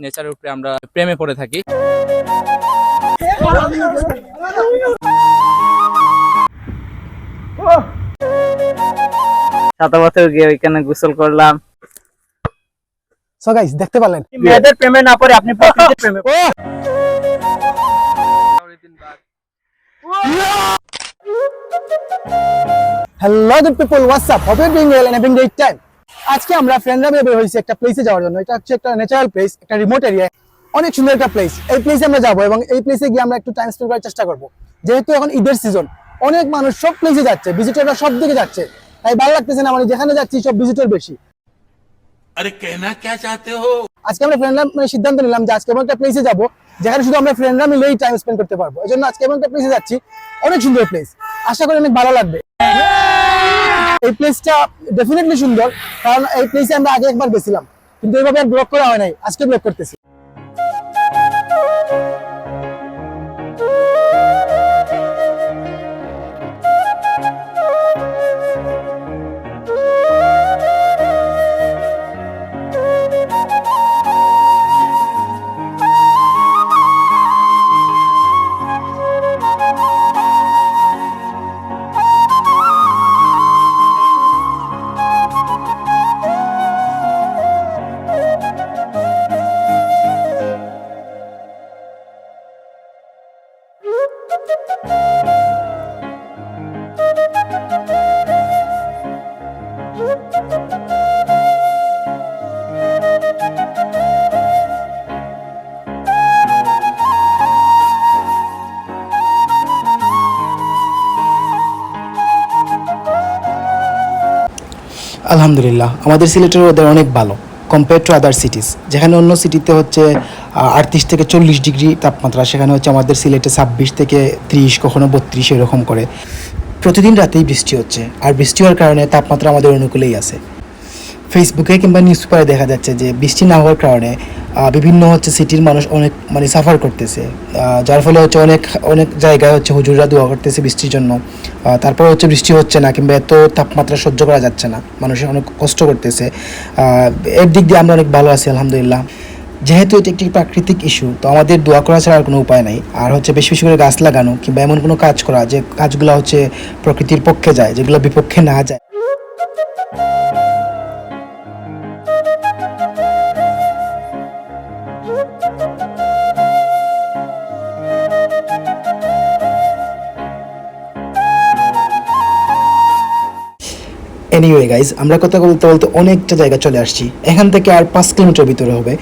নেচারের উপরে আমরা প্রেমে পড়ে থাকি। সাঁতার বছর গিয়ে ওইখানে গোসল করলাম। সো গাইস দেখতে পারলেন মেয়েদের প্রেমে না পড়ে আপনি প্রকৃতির প্রেমে। Hello the people, what's up, hope you doing well and having great time. আজকে আমরা ফ্রেন্ডরা বের হয়েছি একটা প্লেসে যাওয়ার জন্য। এটা হচ্ছে একটা ন্যাচারাল প্লেস, একটা রিমোট এরিয়া, অনেক সুন্দর একটা প্লেস। এই প্লেসে আমরা যাবো এবং এই প্লেসে গিয়ে আমরা একটু টাইম স্পেন্ড করার চেষ্টা করবো। যেহেতু এখন ঈদের সিজন, অনেক মানুষ সব প্লেসে যাচ্ছে, ভিজিটররা সব দিকে যাচ্ছে, তাই ভালো লাগতেছে না, মানে যেখানে যাচ্ছি সব ভিজিটর বেশি। আরে कहना क्या चाहते हो? আজকে আমরা ফ্রেন্ডরা সিদ্ধান্ত নিলাম যে আজকে এমন একটা প্লেসে যাবো যেখানে শুধু আমরা ফ্রেন্ডরা মিলেই টাইম স্পেন্ড করতে পারবো। এই জন্য আজকে এমন একটা প্লেসে যাচ্ছি, অনেক সুন্দর প্লেস, আশা করি অনেক ভালো লাগবে। এই প্লেসটা ডেফিনেটলি সুন্দর, কারণ এই প্লেসে আমরা আগে একবার গেছিলাম, কিন্তু এইভাবে আর ব্লগ করা হয় নাই, আজকে ব্লগ করতেছি। আলহামদুলিল্লাহ আমাদের সিলেটের ওয়েদার অনেক ভালো কম্পেয়ার টু আদার সিটিজ। যেখানে অন্য সিটিতে হচ্ছে 38 থেকে 40 ডিগ্রি তাপমাত্রা, সেখানে হচ্ছে আমাদের সিলেটে 26 থেকে 30, কখনো 32 এরকম করে। প্রতিদিন রাতেই বৃষ্টি হচ্ছে, আর বৃষ্টি হওয়ার কারণে তাপমাত্রা আমাদের অনুকূলেই আছে। ফেসবুকে কিংবা নিউজ পেপারে দেখা যাচ্ছে যে বৃষ্টি না হওয়ার কারণে বিভিন্ন হচ্ছে সিটির মানুষ অনেক মানে সাফার করতেছে, যার ফলে হচ্ছে অনেক অনেক জায়গায় হচ্ছে হুজুররা দোয়া করতেছে বৃষ্টির জন্য। তারপর হচ্ছে বৃষ্টি হচ্ছে না, কিংবা এত তাপমাত্রা সহ্য করা যাচ্ছে না, মানুষের অনেক কষ্ট করতেছে। এর দিক দিয়ে আমরা অনেক ভালো আছি আলহামদুলিল্লাহ। যেহেতু এটি একটি প্রাকৃতিক ইস্যু, তো আমাদের দোয়া করা ছাড়া আর কোনো উপায় নাই। আর হচ্ছে বেশি বেশি করে গাছ লাগানো কিংবা এমন কোনো কাজ করা যে কাজগুলো হচ্ছে প্রকৃতির পক্ষে যায়, যেগুলো বিপক্ষে না যায়। এনিওয়ে গাইজ, আমরা কথা বলতে বলতে অনেকটা জায়গা চলে আসছি। এখান থেকে আর 5 কিলোমিটার ভিতরে হবে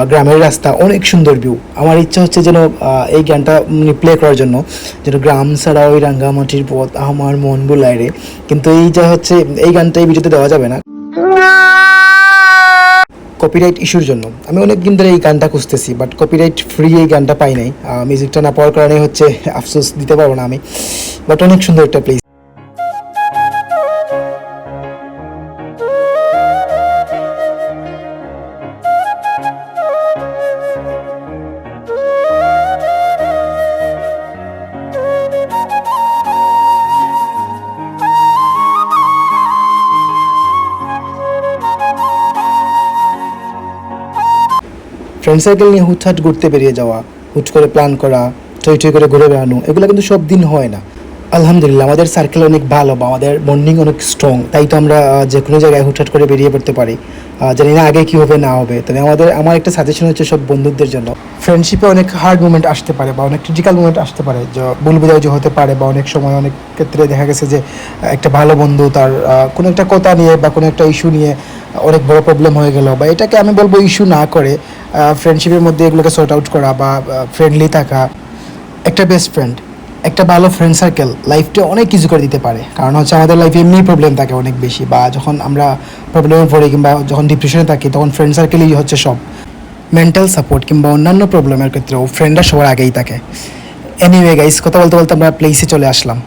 গ্রামের রাস্তা, অনেক সুন্দর ভিউ। আমার ইচ্ছা হচ্ছে যেন এই গানটা প্লে করার জন্য, যেন গ্রাম ছাড়া ওই রাঙ্গামাটির পথ আমার মন বুলায় রে, কিন্তু এই যা হচ্ছে এই গানটা এই ভিডিওতে দেওয়া যাবে না কপিরাইট ইস্যুর জন্য। আমি অনেক দিন ধরে এই গানটা খুঁজতেছি, বাট কপিরাইট ফ্রি এই গানটা পাই নাই। মিউজিকটা না পাওয়ার কারণে হচ্ছে আফসোস দিতে পারবো না আমি, বাট অনেক সুন্দর একটা প্লেস। ফ্রেন্ড সার্কেল নিয়ে হুটহাট ঘুরতে বেরিয়ে যাওয়া, হুট করে প্ল্যান করা, টই টই করে ঘুরে বেড়ানো, এগুলো কিন্তু সব দিন হয় না। আলহামদুলিল্লাহ আমাদের সার্কেল অনেক ভালো, বা আমাদের বন্ডিং অনেক স্ট্রং, তাই তো আমরা যে কোনো জায়গায় হুটহাট করে বেরিয়ে পড়তে পারি। জানি না আগে কী হবে না হবে, তবে আমার একটা সাজেশন হচ্ছে সব বন্ধুদের জন্য, ফ্রেন্ডশিপে অনেক হার্ড মুভমেন্ট আসতে পারে বা অনেক ক্রিটিক্যাল মুভমেন্ট আসতে পারে, যা ভুল বোঝাবুঝি হতে পারে, বা অনেক সময় অনেক ক্ষেত্রে দেখা গেছে যে একটা ভালো বন্ধু তার কোনো একটা কথা নিয়ে বা কোনো একটা ইস্যু নিয়ে অনেক বড় প্রবলেম হয়ে গেল, বা এটাকে আমি বলবো ইস্যু না করে ফ্রেন্ডশিপের মধ্যে এগুলোকে সর্ট আউট করা বা ফ্রেন্ডলি থাকা। একটা বেস্ট ফ্রেন্ড, একটা ভালো ফ্রেন্ড সার্কেল লাইফটা অনেক কিছু করে দিতে পারে। কারণ হচ্ছে আমাদের লাইফে এমনি প্রবলেম থাকে অনেক বেশি, বা যখন আমরা প্রবলেমে পড়ি কিংবা যখন ডিপ্রেশনে থাকি, তখন ফ্রেন্ড সার্কেলই হচ্ছে সব। মেন্টাল সাপোর্ট কিংবা অন্যান্য প্রবলেমের ক্ষেত্রেও ফ্রেন্ডরা সবার আগেই থাকে। এনিওয়ে গাইস, কথা বলতে বলতে আমরা প্লেসে চলে আসলাম।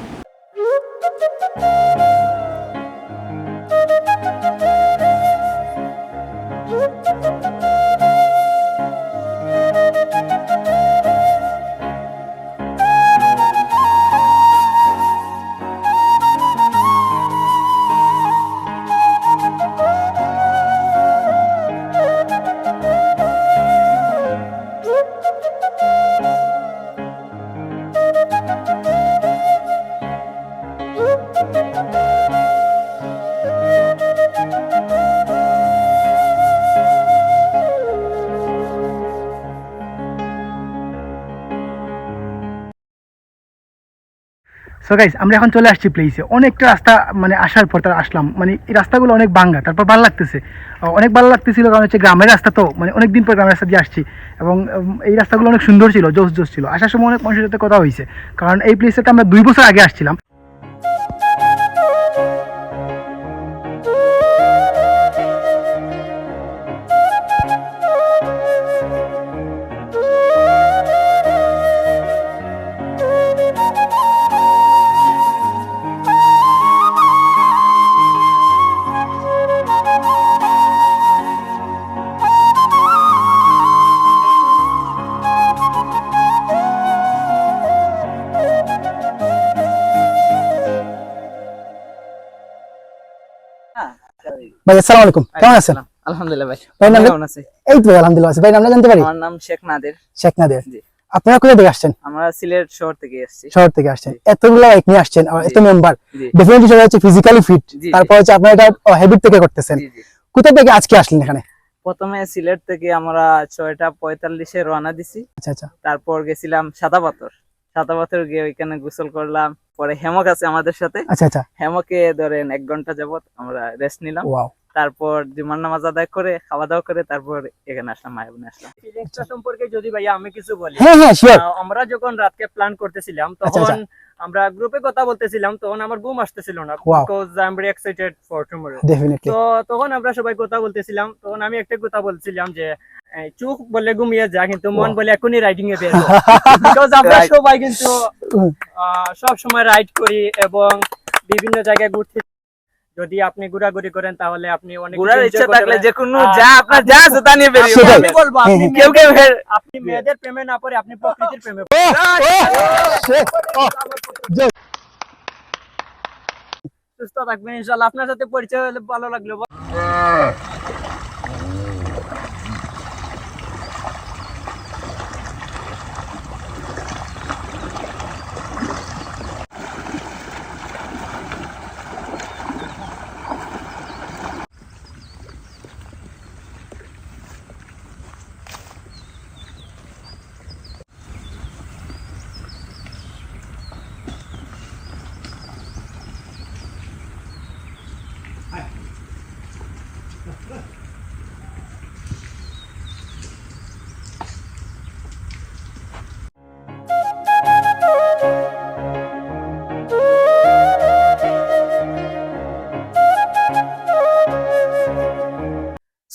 সো গাইস আমরা এখন চলে আসছি প্লেসে। অনেকটা রাস্তা মানে আসার পর তার আসলাম, মানে এই রাস্তাগুলো অনেক ভাঙা, তারপর ভালো লাগতেছে, অনেক ভালো লাগতেছিল কারণ হচ্ছে গ্রামের রাস্তা তো, মানে অনেক দিন পর গ্রামের রাস্তা দিয়ে আসছি এবং এই রাস্তাগুলো অনেক সুন্দর ছিল, জোস জোস ছিল। আসার সময় অনেক মানুষের সাথে কথা হয়েছে, কারণ এই প্লেসটাতে আমরা 2 বছর আগে আসছিলাম। ভাই আসসালামু আলাইকুম, কেমন আছেন? আলহামদুলিল্লাহ ভাই। ভাই নাম? কেমন আছেন? এই তো আলহামদুলিল্লাহ আছি। ভাই নামটা জানতে পারি? আমার নাম শেখ নাদের। শেখ নাদের। জি। আপনারা কোথা থেকে আসছেন? আমরা সিলেট শহর থেকে এসেছি। শহর থেকে আসছেন, এতগুলো বাইক নিয়ে আসছেন আর এত মেম্বার, জি। ডেফিনেটলি সবাই হচ্ছে ফিজিক্যালি ফিট, জি, তারপর হচ্ছে আপনারা এটা হ্যাবিট থেকে করতেছেন। জি, জি। কোথা থেকে আজকে আসলেন এখানে? প্রথমে সিলেট থেকে আমরা 6:45 রওনা দিছি। আচ্ছা আচ্ছা তারপর গেছিলাম সাদা পাথর গিয়ে ওইখানে গোসল করলাম। পরে হেমক আছে আমাদের সাথে, আচ্ছা আচ্ছা হেমকে ধরেন 1 ঘন্টা যাবত আমরা রেস্ট নিলাম। ওয়াও। তারপর জুমার নামাজ আদায় করে খাওয়া দাওয়া করে তারপর এখানে আসলাম, মায়াবনে আসলাম। ফিলিংসটা সম্পর্কে যদি ভাইয়া আমি কিছু বলি, হ্যাঁ হ্যাঁ শিওর। আমরা যখন রাতকে প্ল্যান করতেছিলাম আচ্ছা, তখন আমরা গ্রুপে কথা বলতেছিলাম, তখন আমার ঘুম আসতেছিল না, Wow. Because I am very excited for tomorrow. Definitely তো তখন আমরা সবাই কথা বলতেছিলাম, তখন আমি একটা কথা বলছিলাম যে চোখ বলে ঘুমিয়ে যা, কিন্তু মন Wow. বলে এখনই রাইডিং এ বের হও। বিকজ আমরা Right. সবাই কিন্তু সব সময় রাইড করি এবং বিভিন্ন জায়গায় ঘুরতে। যদি আপনি ঘোরাঘুরি করেন তাহলে আপনি অনেক ঘোরার কিছু ইচ্ছা enjoy করতে থাকলে পারেন। যে কোনো আর যা আপনার যা আছে তা নিয়ে বেরিয়ে সেটাই। আমি বলবো আপনি হ্যাঁ, কেউ কেউ আপনি মেয়েদের প্রেমে না পড়ে আপনি প্রকৃতির প্রেমে সুস্থ থাকবেন ইনশাআল্লাহ। আপনার সাথে পরিচয় হলে ভালো লাগলো।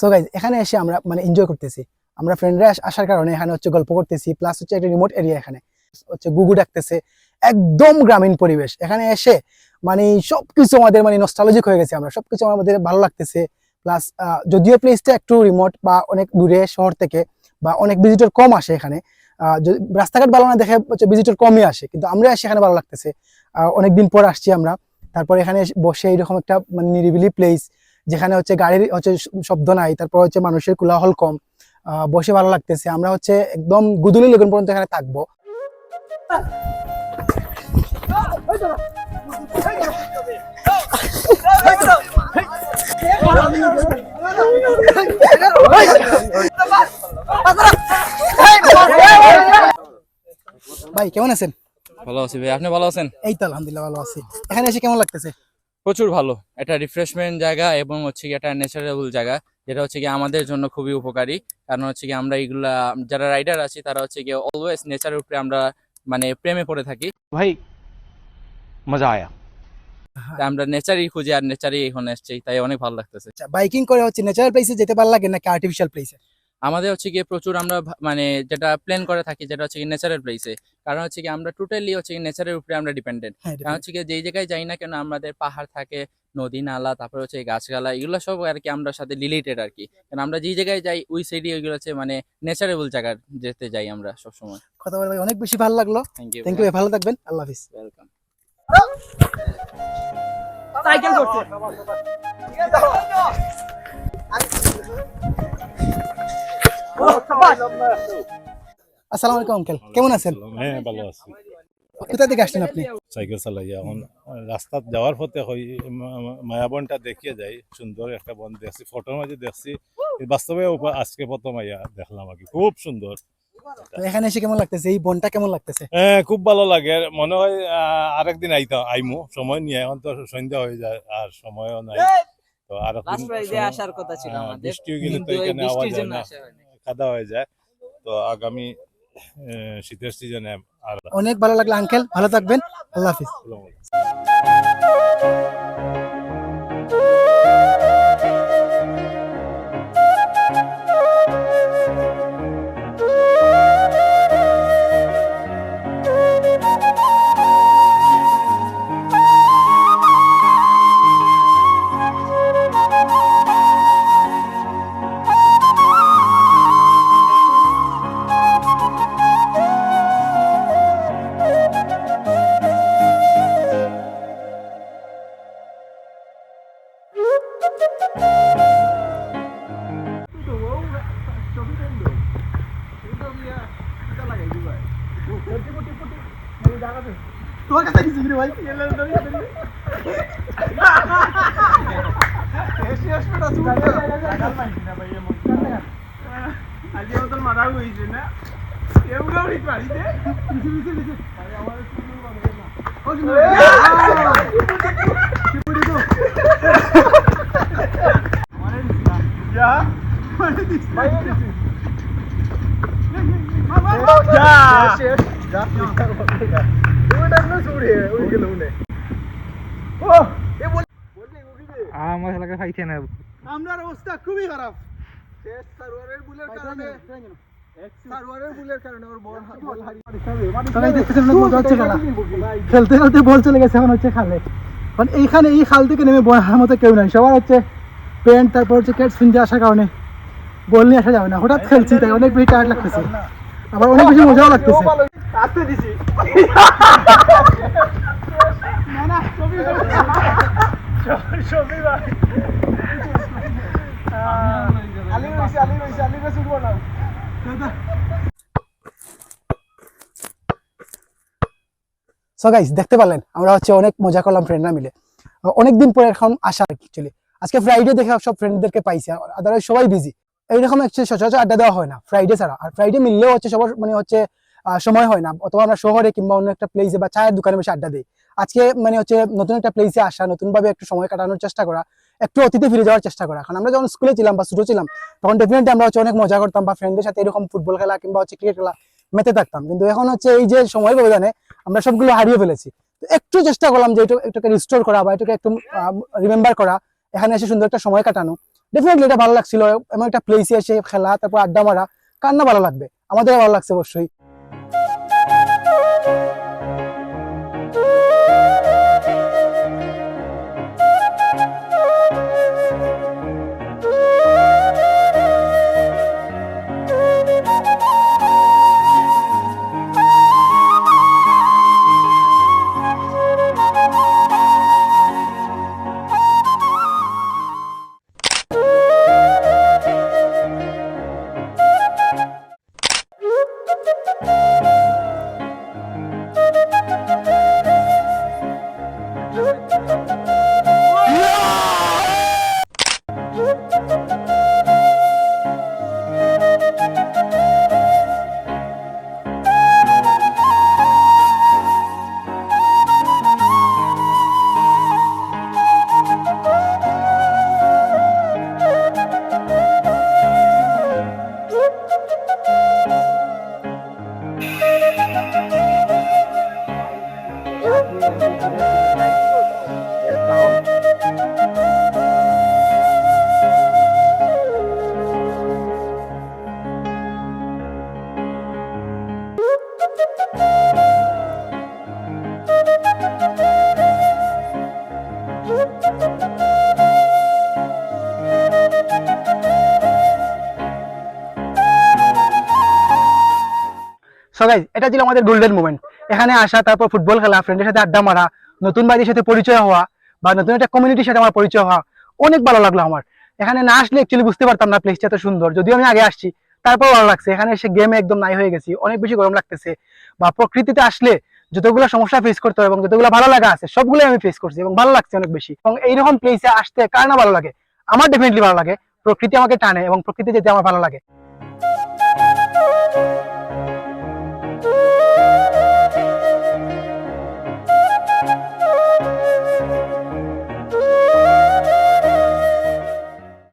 সো গাইজ এখানে এসে আমরা মানে এনজয় করতেছি, আমরা ফ্রেন্ডরা আসার কারণে এখানে হচ্ছে গল্প করতেছি, প্লাস হচ্ছে একটা রিমোট এরিয়া, এখানে হচ্ছে গুগু ডাকতেছে, একদম গ্রামীণ পরিবেশ। এখানে এসে মানে সবকিছু আমাদের মানে নস্টালজিক হয়ে গেছে, আমরা সবকিছু আমাদের ভালো লাগতেছে। প্লাস যদিও প্লেসটা একটু রিমোট বা অনেক দূরে শহর থেকে, বা অনেক ভিজিটর কম আসে এখানে, রাস্তাঘাট ভালো না দেখে হচ্ছে ভিজিটর কমই আসে, কিন্তু আমরা এসে এখানে ভালো লাগতেছে। অনেকদিন পর আসছি আমরা, তারপর এখানে বসে এইরকম একটা মানে নিরিবিলি প্লেস, যেখানে হচ্ছে গাড়ির হচ্ছে শব্দ নাই, তারপর হচ্ছে মানুষের কোলাহল কম, বসে ভালো লাগতেছে। আমরা হচ্ছে একদম গুদুলি লেগুন পর্যন্ত এখানে থাকবো। ভাই কেমন আছেন? ভালো আছি ভাই, আপনি ভালো আছেন? এই তো আলহামদুলিল্লাহ ভালো আছি। এখানে এসে কেমন লাগতেছে? প্রচুর ভালো, একটা রিফ্রেশমেন্ট জায়গা এবং হচ্ছে কি একটা ন্যাচারাল জায়গা, যেটা হচ্ছে কি আমাদের জন্য খুবই উপকারী। কারণ হচ্ছে কি আমরা এগুলা যারা রাইডার আছি তারা হচ্ছে কি অলওয়েজ নেচারের উপরে আমরা মানে প্রেমে পড়ে থাকি। भाई मजा आया। তাই আমরা নেচারই খুঁজি আর নেচারই এখানে এসেছি, তাই অনেক ভালো লাগতেছে। আচ্ছা, বাইকিং করে হচ্ছে ন্যাচারাল প্লেসে যেতে ভালো লাগে নাকি আর্টিফিশিয়াল প্লেসে? আমাদের হচ্ছে গিয়ে প্রচুর আমরা মানে যেটা প্ল্যান করে থাকি যেটা হচ্ছে কি ন্যাচারাল প্লেসে, কারণ হচ্ছে কি আমরা টোটালি হচ্ছে কি নেচারের উপরে আমরা ডিপেন্ডেন্ট। হ্যাঁ কারণ হচ্ছে কি যেই জায়গায় যাই না কেন আমাদের পাহাড় থাকে, নদী নালা, তারপরে হচ্ছে গাছগালা, এগুলো সব আর কি আমরা সাথে রিলেটেড আর কি। কারণ আমরা যেই জায়গায় যাই ওই সাইডে ওইগুলো হচ্ছে মানে ন্যাচারেবল জায়গা যেতে যাই আমরা সবসময়। কথা বলে ভাই অনেক বেশি ভালো লাগলো। থ্যাংক ইউ, থ্যাংক ইউ, ভালো থাকবেন, আল্লাহ হাফিজ। ওয়েলকাম। সাইকেল করছে। আসসালামু আলাইকুম আঙ্কেল, কেমন আছেন? হ্যাঁ ভালো আছি। কোথা থেকে আসছেন আপনি? সাইকেল চালাই এখন রাস্তাত যাওয়ার পথে মায়াবনটা দেখিয়ে যাই, সুন্দর একটা বন দেখছি, ফটোর মাঝে দেখছি, বাস্তবে আজকে প্রথম আইয়া দেখলাম আর কি, খুব সুন্দর, তো এখানে এসে কেমন লাগতেছে, এই বনটা কেমন লাগতেছে? হ্যাঁ, খুব ভালো লাগে, মনে হয় আরেকদিন আইমু, সময় নিয়ে, এখন তো সন্ধ্যা হয়ে যায় আর সময়ও নাই। তো লাস্ট ফ্রাইডে আসার কথা ছিল আমাদের, বৃষ্টি গেলে তো কিন্তু এই এখানে আওয়া বৃষ্টির যায় জন্য না, আসা হয়নি। কাদা হয়ে যায়। তো আগামী শীতের সিজনে আর অনেক ভালো লাগলো আঙ্কেল, ভালো থাকবেন, আল্লাহ হাফিজ। তোমার কাছে কিছু ভাই আমার অবস্থা খুবই খারাপ। খেলতে খেলতে বল চলে গেছে, এখন হচ্ছে খালে। কারণ এইখানে এই খাল থেকে নেমে বয়ার মতো কেউ নাই, সবার হচ্ছে প্যান্ট, তারপর হচ্ছে ক্যাট শুনতে আসার কারণে বল নিয়ে আসা যাবে না। হঠাৎ খেলছি তাই অনেক বেশি টায়ার্ড লাগতেছে, আবার অনেক বেশি মজাও লাগতেছে। সো গাইস, দেখতে পারলেন আমরা হচ্ছে অনেক মজা করলাম ফ্রেন্ডরা মিলে। অনেকদিন পরে এখন আসা অ্যাকচুয়ালি, আজকে ফ্রাইডে দেখে সব ফ্রেন্ডদেরকে পাইছি, আদারওয়াইজ সবাই বিজি। এইরকম হচ্ছে সচরাচর আড্ডা দেওয়া হয় না ফ্রাইডে ছাড়া। আর ফ্রাইডে মিললেও হচ্ছে সবার মানে হচ্ছে সময় হয় না, অথবা আমরা শহরে কিংবা অন্য একটা প্লেসে বা চায়ের দোকানে বসে আড্ডা দিই। আজকে মানে হচ্ছে নতুন একটা প্লেসে আসা, নতুন ভাবে একটু সময় কাটানোর চেষ্টা করা, একটু অতীতে ফিরে যাওয়ার চেষ্টা করা। কারণ আমরা যখন স্কুলে ছিলাম বা ছোট ছিলাম তখন ডেফিনেটলি আমরা হচ্ছে অনেক মজা করতাম বা ফ্রেন্ডদের সাথে এরকম ফুটবল খেলা কিংবা হচ্ছে ক্রিকেট খেলা মেতে থাকতাম। কিন্তু এখন হচ্ছে এই যে সময় ব্যবধানে আমরা সবগুলো হারিয়ে ফেলেছি। তো একটু চেষ্টা করলাম যে এটাকে রিস্টোর করা বা এটাকে একটু রিমেম্বার করা, এখানে এসে সুন্দর একটা সময় কাটানো। ডেফিনেটলি এটা ভালো লাগছিল, এমন একটা প্লেসে এসে খেলা, তারপর আড্ডা মারা, কার না ভালো লাগবে, আমাদের ভালো লাগছে অবশ্যই। সো গাইস, এটা ছিল আমাদের গোল্ডেন মোমেন্ট। এখানে আসা, তারপর ফুটবল খেলা, ফ্রেন্ডের সাথে আড্ডা মারা, নতুন বাড়ির সাথে পরিচয় হওয়া বা নতুন একটা কমিউনিটির সাথে আমার পরিচয় হওয়া, অনেক ভালো লাগলো আমার। এখানে না আসলে অ্যাকচুয়ালি বুঝতে পারতাম না প্লেসটা এত সুন্দর, যদিও আমি আগে আসছি, তারপর ভালো লাগছে। এখানে এসে গেমে একদম নাই হয়ে গেছি, অনেক বেশি গরম লাগতেছে। বা প্রকৃতিতে আসলে যতগুলো সমস্যা ফেস করতে হয় এবং যতগুলো ভালো লাগা আছে সবগুলোই আমি ফেস করছি এবং ভালো লাগছে অনেক বেশি। এবং এইরকম প্লেসে আসতে কার না ভালো লাগে, আমার ডেফিনেটলি ভালো লাগে। প্রকৃতি আমাকে টানে এবং প্রকৃতি যেতে আমার ভালো লাগে।